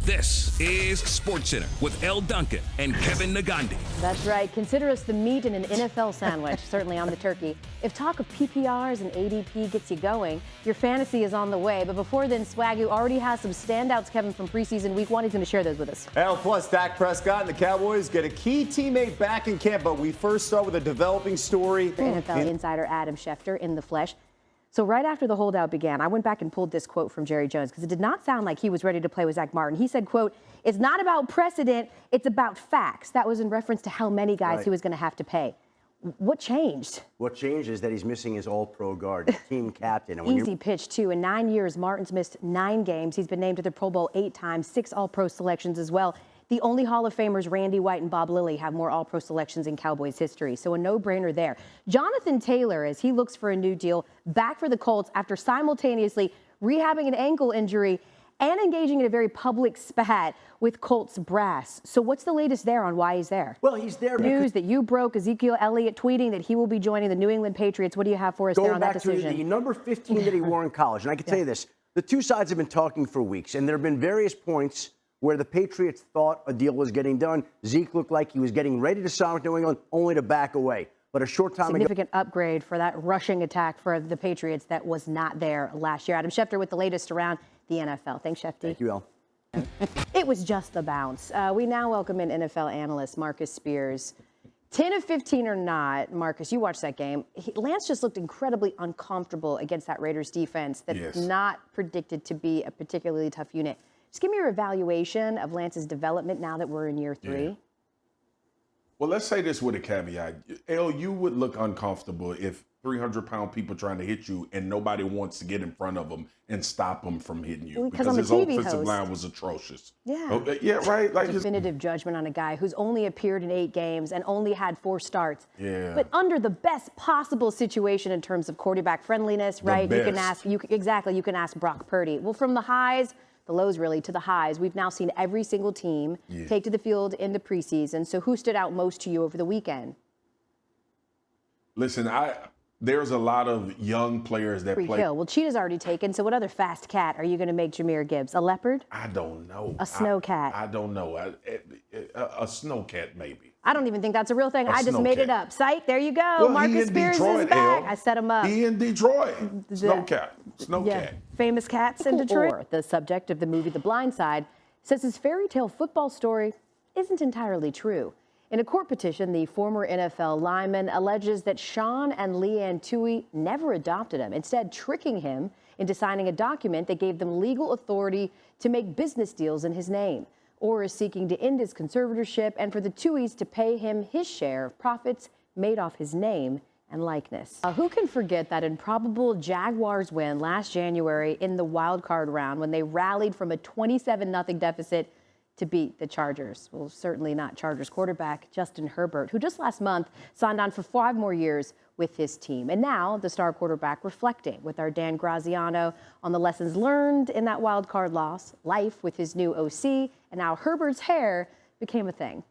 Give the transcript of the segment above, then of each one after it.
This is SportsCenter with Elle Duncan and Kevin Nagandi. That's right. Consider us the meat in an NFL sandwich. Certainly on the turkey. If talk of PPRs and ADP gets you going, your fantasy is on the way. But before then, Swagoo already has some standouts, Kevin, from preseason week one. He's going to share those with us. Elle plus Dak Prescott and the Cowboys get a key teammate back in camp. But we first start with a developing story. NFL insider Adam Schefter in the flesh. So right after the holdout began, I went back and pulled this quote from Jerry Jones because it did not sound like he was ready to play with Zach Martin. He said, quote, "It's not about precedent, it's about facts." That was in reference to how many guys he was going to have to pay. What changed? What changed is that he's missing his all-pro guard, his team captain. And Easy pitch, too. In 9 years, Martin's missed 9 games. He's been named to the Pro Bowl 8 times, 6 All-Pro selections as well. The only Hall of Famers, Randy White and Bob Lilly, have more All-Pro selections in Cowboys history, so a no-brainer there. Jonathan Taylor, as he looks for a new deal, back for the Colts after simultaneously rehabbing an ankle injury and engaging in a very public spat with Colts brass. So what's the latest there on why he's there? Well, he's there. News that you broke, Ezekiel Elliott tweeting that he will be joining the New England Patriots. What do you have for us there on that decision? Going back to the number 15 that he wore in college, and I can tell you this, the two sides have been talking for weeks, and there have been various points where the Patriots thought a deal was getting done. Zeke looked like he was getting ready to sign with New England, only to back away. But a short time ago... Significant upgrade for that rushing attack for the Patriots that was not there last year. Adam Schefter with the latest around the NFL. Thanks, Shefty. Thank you, Elle. It was just the bounce. We now welcome in NFL analyst Marcus Spears. 10 of 15 or not, Marcus, you watched that game. Lance just looked incredibly uncomfortable against that Raiders defense that's not predicted to be a particularly tough unit. Just give me your evaluation of Lance's development now that we're in year 3. Yeah. Well, let's say this with a caveat. Elle, you would look uncomfortable if 300-pound people trying to hit you and nobody wants to get in front of them and stop them from hitting you because his TV offensive host. line was atrocious. Yeah. Yeah, right. Like definitive judgment on a guy who's only appeared in 8 games and only had 4 starts. Yeah. But under the best possible situation in terms of quarterback friendliness, right? Best. You can ask Brock Purdy. Well, from the highs, the lows really, to the highs, we've now seen every single team take to the field in the preseason. So who stood out most to you over the weekend? Listen, there's a lot of young players that play. Hill. Well, Cheetah's already taken. So what other fast cat are you going to make Jahmyr Gibbs? A leopard? I don't know. A snow cat? I don't know. A snow cat, maybe. I don't even think that's a real thing. I just made it up. Psych, there you go. Well, Marcus Spears is back. I set him up. He in Detroit. Snowcat. Snowcat. Famous cats in Detroit. The subject of the movie The Blind Side says his fairy tale football story isn't entirely true. In a court petition, the former NFL lineman alleges that Sean and Leanne Tui never adopted him, instead tricking him into signing a document that gave them legal authority to make business deals in his name. Or is seeking to end his conservatorship and for the Tuohys to pay him his share of profits made off his name and likeness. Who can forget that improbable Jaguars win last January in the wild card round when they rallied from a 27-0 deficit to beat the Chargers? Well, certainly not Chargers quarterback Justin Herbert, who just last month signed on for 5 more years with his team. And now the star quarterback reflecting with our Dan Graziano on the lessons learned in that wild card loss, life with his new OC, and how Herbert's hair became a thing.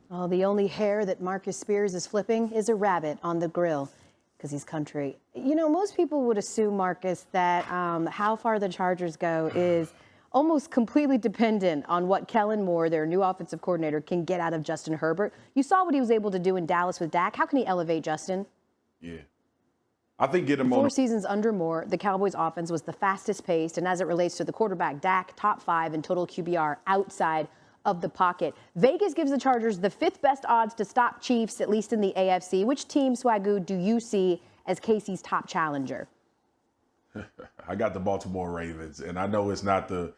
Oh, the only hair that Marcus Spears is flipping is a rabbit on the grill because he's country. You know, most people would assume, Marcus, that how far the Chargers go is almost completely dependent on what Kellen Moore, their new offensive coordinator, can get out of Justin Herbert. You saw what he was able to do in Dallas with Dak. How can he elevate Justin? Yeah. I think get him 4 seasons under Moore, the Cowboys offense was the fastest paced, and as it relates to the quarterback, Dak, top 5 in total QBR outside of the pocket. Vegas gives the Chargers the 5th best odds to stop Chiefs, at least in the AFC. Which team, Swagoo, do you see as Casey's top challenger? I got the Baltimore Ravens, and I know it's not the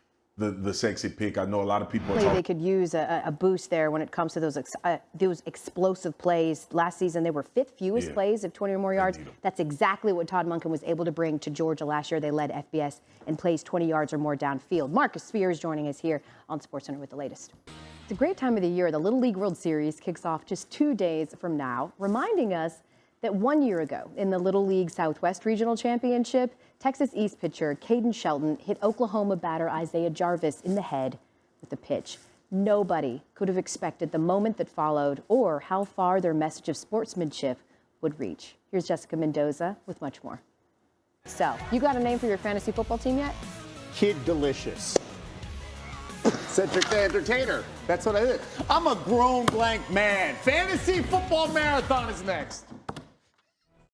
sexy pick. I know a lot of people They could use a boost there when it comes to those explosive plays. Last season, they were 5th fewest plays of 20 or more yards. That's exactly what Todd Monken was able to bring to Georgia last year. They led FBS in plays 20 yards or more downfield. Marcus Spears joining us here on SportsCenter with the latest. It's a great time of the year. The Little League World Series kicks off just 2 days from now, reminding us that 1 year ago in the Little League Southwest Regional Championship, Texas East pitcher Caden Shelton hit Oklahoma batter Isaiah Jarvis in the head with a pitch. Nobody could have expected the moment that followed or how far their message of sportsmanship would reach. Here's Jessica Mendoza with much more. So, you got a name for your fantasy football team yet? Kid Delicious. Cedric the Entertainer. That's what I did. I'm a grown blank man. Fantasy Football Marathon is next.